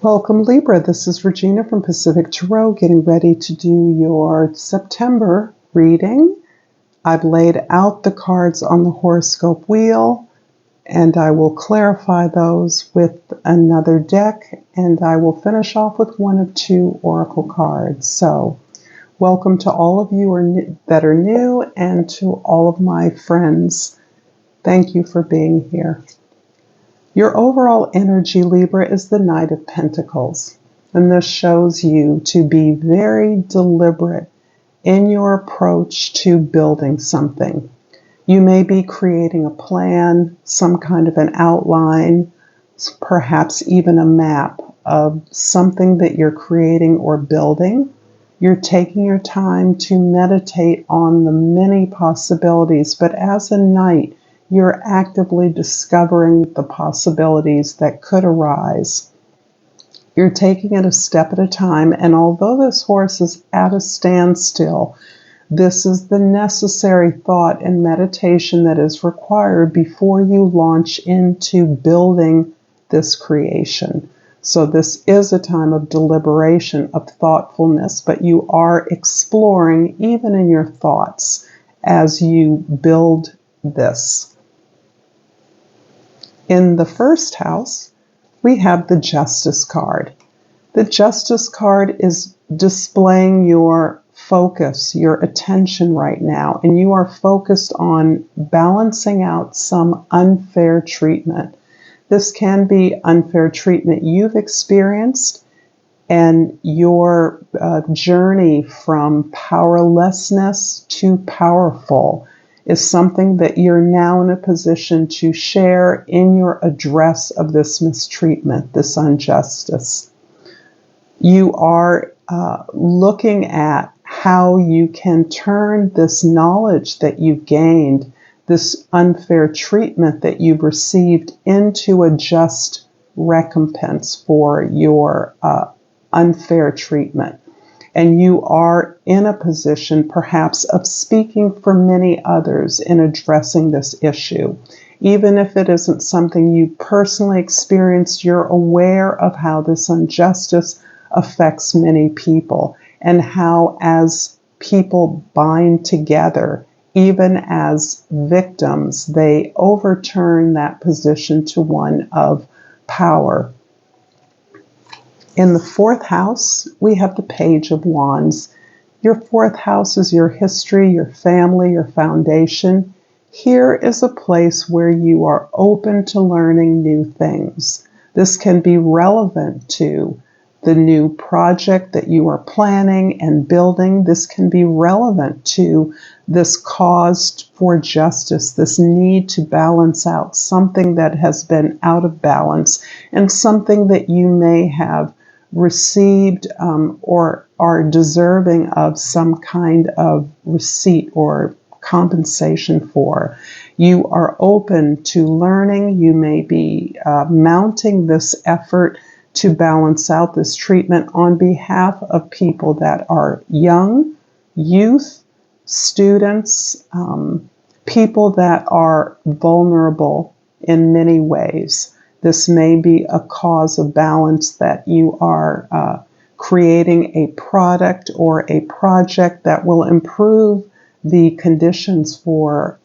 Welcome Libra, this is Regina from Pacific Tarot getting ready to do your September reading. I've laid out the cards on the horoscope wheel and I will clarify those with another deck, and I will finish off with one of two oracle cards. So welcome to all of you that are new, and to all of my friends. Thank you for being here. Your overall energy, Libra, is the Knight of Pentacles, and this shows you to be very deliberate in your approach to building something. You may be creating a plan, some kind of an outline, perhaps even a map of something that you're creating or building. You're taking your time to meditate on the many possibilities, but as a Knight, you're actively discovering the possibilities that could arise. You're taking it a step at a time, and although this horse is at a standstill, this is the necessary thought and meditation that is required before you launch into building this creation. So this is a time of deliberation, of thoughtfulness, but you are exploring even in your thoughts as you build this. In the first house, we have the Justice card. The Justice card is displaying your focus, your attention right now, and you are focused on balancing out some unfair treatment. This can be unfair treatment you've experienced, and your journey from powerlessness to powerful is something that you're now in a position to share in your address of this mistreatment, this injustice. You are looking at how you can turn this knowledge that you've gained, this unfair treatment that you've received, into a just recompense for your unfair treatment. And you are in a position perhaps of speaking for many others in addressing this issue. Even if it isn't something you personally experienced, you're aware of how this injustice affects many people, and how as people bind together, even as victims, they overturn that position to one of power. In the fourth house, we have the Page of Wands. Your fourth house is your history, your family, your foundation. Here is a place where you are open to learning new things. This can be relevant to the new project that you are planning and building. This can be relevant to this cause for justice, this need to balance out something that has been out of balance, and something that you may have received or are deserving of some kind of receipt or compensation for. You are open to learning. You may be mounting this effort to balance out this treatment on behalf of people that are young, youth, students, people that are vulnerable in many ways. This may be a cause of balance that you are creating a product or a project that will improve the conditions for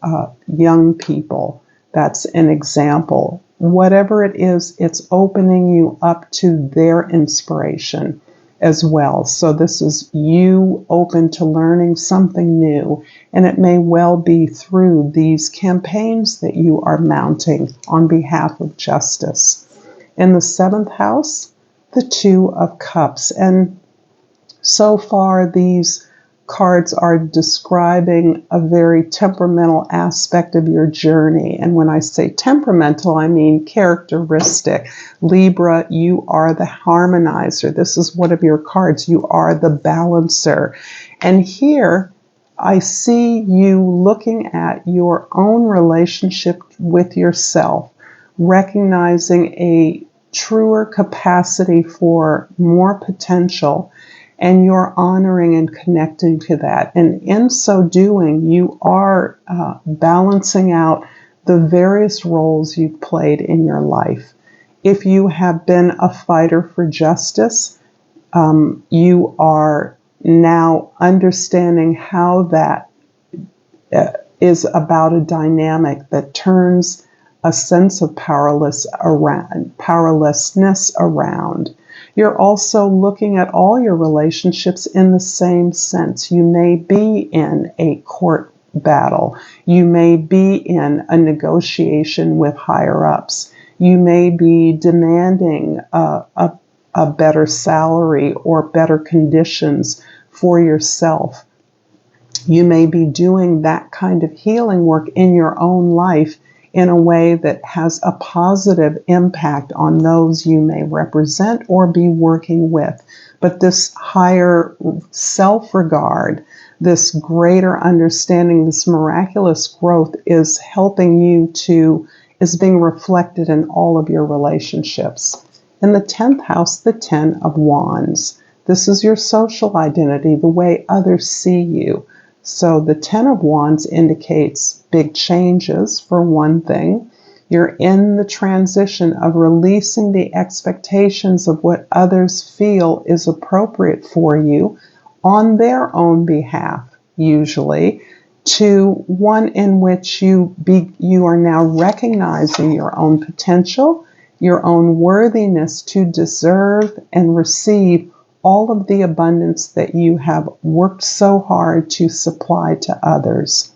young people. That's an example. Whatever it is, it's opening you up to their inspiration as well. So this is you open to learning something new, and it may well be through these campaigns that you are mounting on behalf of justice. In the seventh house, the Two of Cups, and so far these cards are describing a very temperamental aspect of your journey. And when I say temperamental, I mean characteristic. Libra, you are the harmonizer. This is one of your cards. You are the balancer. And here I see you looking at your own relationship with yourself, recognizing a truer capacity for more potential, and you're honoring and connecting to that. And in so doing, you are balancing out the various roles you've played in your life. If you have been a fighter for justice, you are now understanding how that is about a dynamic that turns a sense of powerlessness around. You're also looking at all your relationships in the same sense. You may be in a court battle. You may be in a negotiation with higher ups. You may be demanding a better salary or better conditions for yourself. You may be doing that kind of healing work in your own life in a way that has a positive impact on those you may represent or be working with. But this higher self-regard, this greater understanding, this miraculous growth is helping you is being reflected in all of your relationships. In the 10th house, the 10 of Wands. This is your social identity, the way others see you. So the 10 of Wands indicates big changes, for one thing. You're in the transition of releasing the expectations of what others feel is appropriate for you on their own behalf, usually, to one in which you are now recognizing your own potential, your own worthiness to deserve and receive all of the abundance that you have worked so hard to supply to others.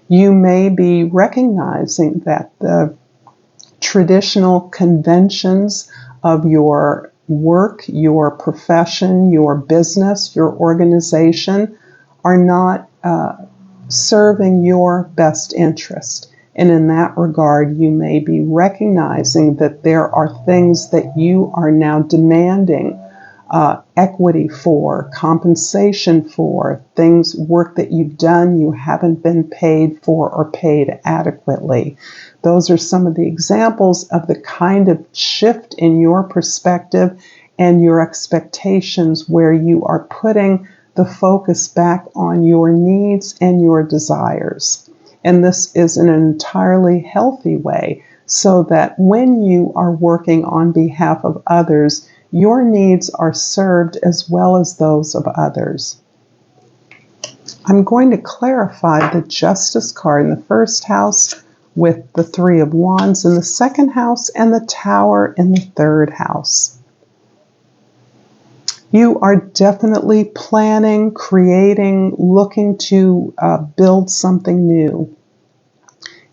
You may be recognizing that the traditional conventions of your work, your profession, your business, your organization are not serving your best interest. And in that regard, you may be recognizing that there are things that you are now demanding equity for, compensation for, work that you've done you haven't been paid for or paid adequately. Those are some of the examples of the kind of shift in your perspective and your expectations where you are putting the focus back on your needs and your desires. And this is in an entirely healthy way, so that when you are working on behalf of others, your needs are served as well as those of others. I'm going to clarify the Justice card in the first house with the Three of Wands in the second house and the Tower in the third house. You are definitely planning, creating, looking to build something new.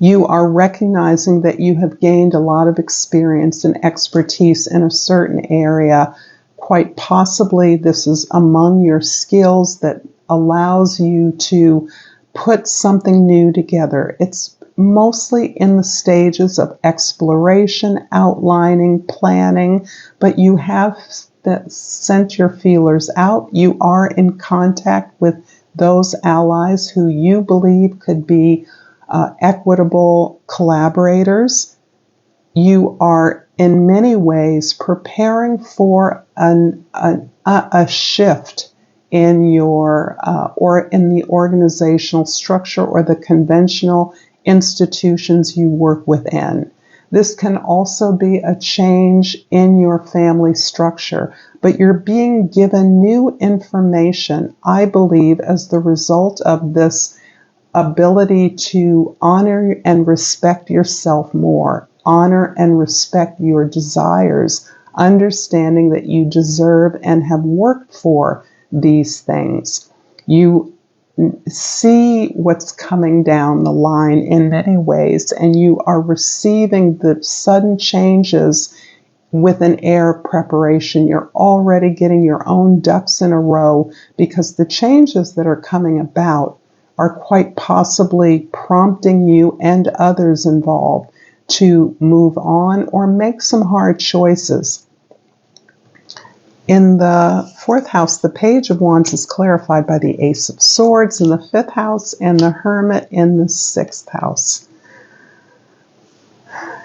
You are recognizing that you have gained a lot of experience and expertise in a certain area. Quite possibly this is among your skills that allows you to put something new together. It's mostly in the stages of exploration, outlining, planning, but you have sent your feelers out. You are in contact with those allies who you believe could be equitable collaborators. You are in many ways preparing for a shift in your or in the organizational structure or the conventional institutions you work within. This can also be a change in your family structure, but you're being given new information, I believe, as the result of this ability to honor and respect yourself more, honor and respect your desires, understanding that you deserve and have worked for these things. You see what's coming down the line in many ways, and you are receiving the sudden changes with an air of preparation. You're already getting your own ducks in a row because the changes that are coming about are quite possibly prompting you and others involved to move on or make some hard choices. In the fourth house, the Page of Wands is clarified by the Ace of Swords in the fifth house and the Hermit in the sixth house.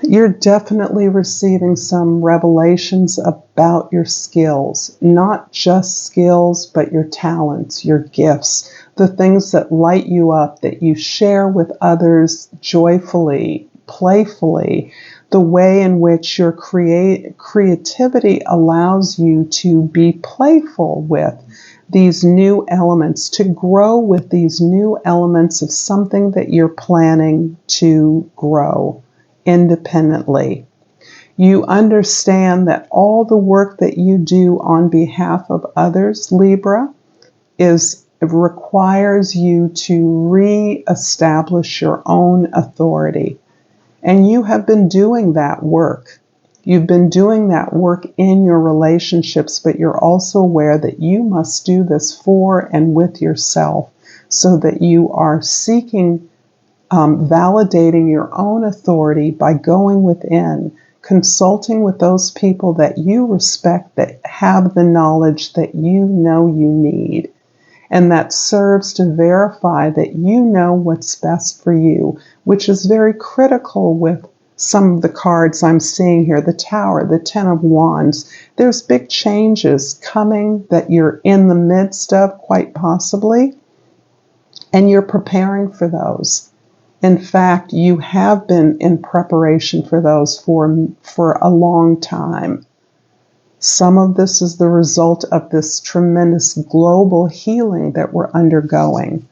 You're definitely receiving some revelations about your skills, not just skills, but your talents, your gifts, the things that light you up, that you share with others joyfully, playfully, the way in which your creativity allows you to be playful with these new elements, to grow with these new elements of something that you're planning to grow independently. You understand that all the work that you do on behalf of others, Libra, requires you to re-establish your own authority. And you have been doing that work. You've been doing that work in your relationships, but you're also aware that you must do this for and with yourself, so that you are seeking, validating your own authority by going within, consulting with those people that you respect, that have the knowledge that you know you need. And that serves to verify that you know what's best for you, which is very critical with some of the cards I'm seeing here. The Tower, the Ten of Wands. There's big changes coming that you're in the midst of, quite possibly, and you're preparing for those. In fact, you have been in preparation for those for a long time. Some of this is the result of this tremendous global healing that we're undergoing.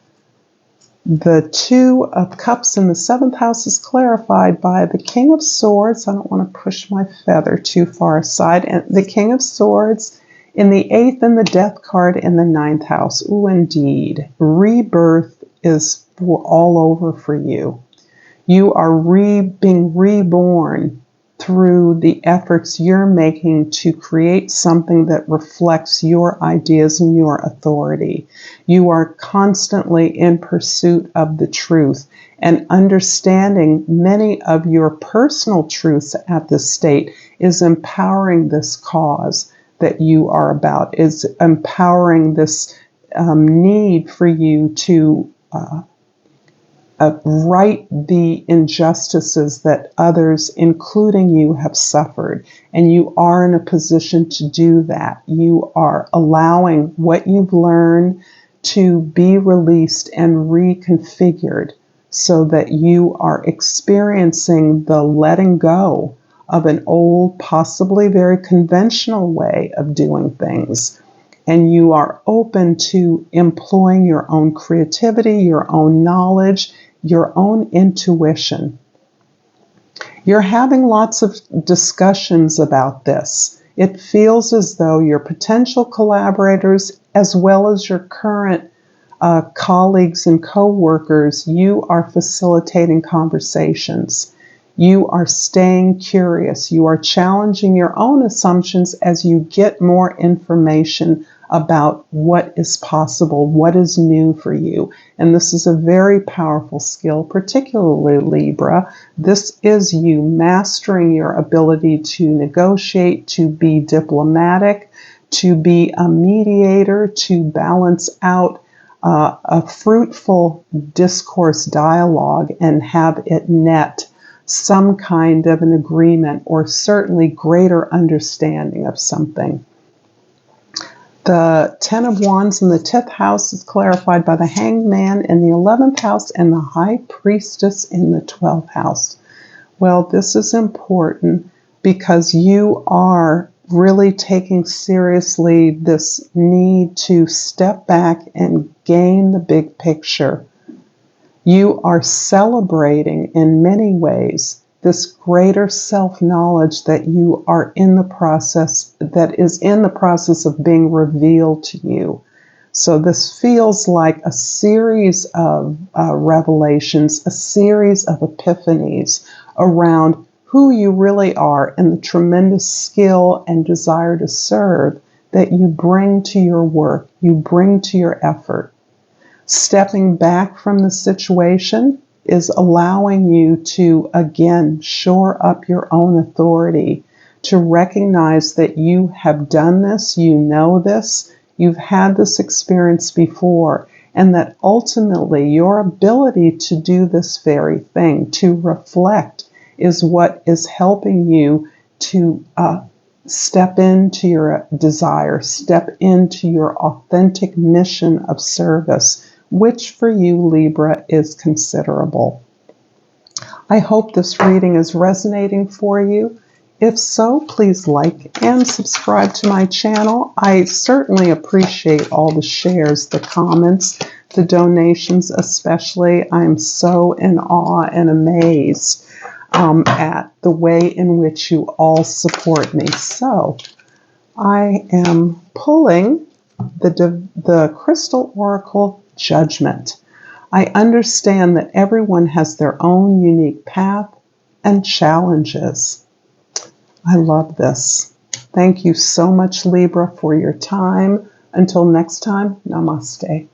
The Two of Cups in the 7th house is clarified by the King of Swords. I don't want to push my feather too far aside. And the King of Swords in the 8th and the Death card in the 9th house. Ooh, indeed. Rebirth is all over for you. You are being reborn through the efforts you're making to create something that reflects your ideas and your authority. You are constantly in pursuit of the truth, and understanding many of your personal truths at this state is empowering this cause that you are about, is empowering this need for you to right the injustices that others, including you, have suffered. And you are in a position to do that. You are allowing what you've learned to be released and reconfigured, so that you are experiencing the letting go of an old, possibly very conventional way of doing things. And you are open to employing your own creativity, your own knowledge, your own intuition. You're having lots of discussions about this. It feels as though your potential collaborators, as well as your current colleagues and co-workers, you are facilitating conversations. You are staying curious. You are challenging your own assumptions as you get more information about what is possible, what is new for you. And this is a very powerful skill, particularly Libra. This is you mastering your ability to negotiate, to be diplomatic, to be a mediator, to balance out a fruitful discourse dialogue and have it net some kind of an agreement, or certainly greater understanding of something. The Ten of Wands in the 10th house is clarified by the Hanged Man in the 11th house and the High Priestess in the 12th house. Well, this is important because you are really taking seriously this need to step back and gain the big picture. You are celebrating in many ways this greater self-knowledge that you are in the process, that is in the process of being revealed to you. So this feels like a series of revelations, a series of epiphanies around who you really are and the tremendous skill and desire to serve that you bring to your work, you bring to your effort. Stepping back from the situation is allowing you to, again, shore up your own authority, to recognize that you have done this, you know this, you've had this experience before, and that ultimately your ability to do this very thing, to reflect, is what is helping you to step into your desire, step into your authentic mission of service, which for you, Libra, is considerable. I hope this reading is resonating for you. If so, please like and subscribe to my channel. I certainly appreciate all the shares, the comments, the donations especially. I'm so in awe and amazed at the way in which you all support me. So I am pulling the Crystal Oracle Judgment. I understand that everyone has their own unique path and challenges. I love this. Thank you so much, Libra, for your time. Until next time, namaste.